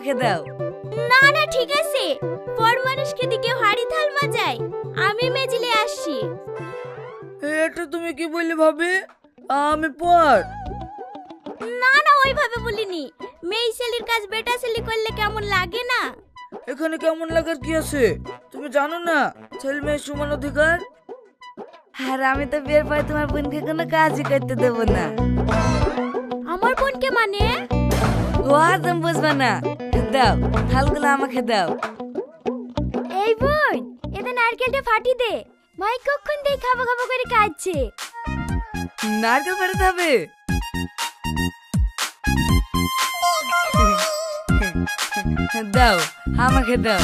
আমাকে দাও। না না ঠিক আছে, পর মানুষকে দিকে হাড়ি থাল মাজাই, আমি মেজিলে আসছি। এটা তুমি কি বললে ভাবি? আমি পর। না না ওইভাবে বলিনি, মেয়ে ছেলের কাজ বেটা ছেলে করলে কেমন লাগে না? এখানে কেমন লাগার কি আছে? তুমি জানো না ছেলে মেয়ের সমান অধিকার? আর আমি তো বিয়ের পরে তোমার বোনকে কোনো কাজই করতে দেবো না। আমার বোনকে মানে? ও তুমি বুঝবে না। দাও, থালগুলো আমাকে দাও। এই বোন, এতে নারকেলটা ফাটি দে, মাই কখন দেই খাবো খাবো করে কাঁদছে। নারকেল ফাটাতে হবে? দাও, আমাকে দাও।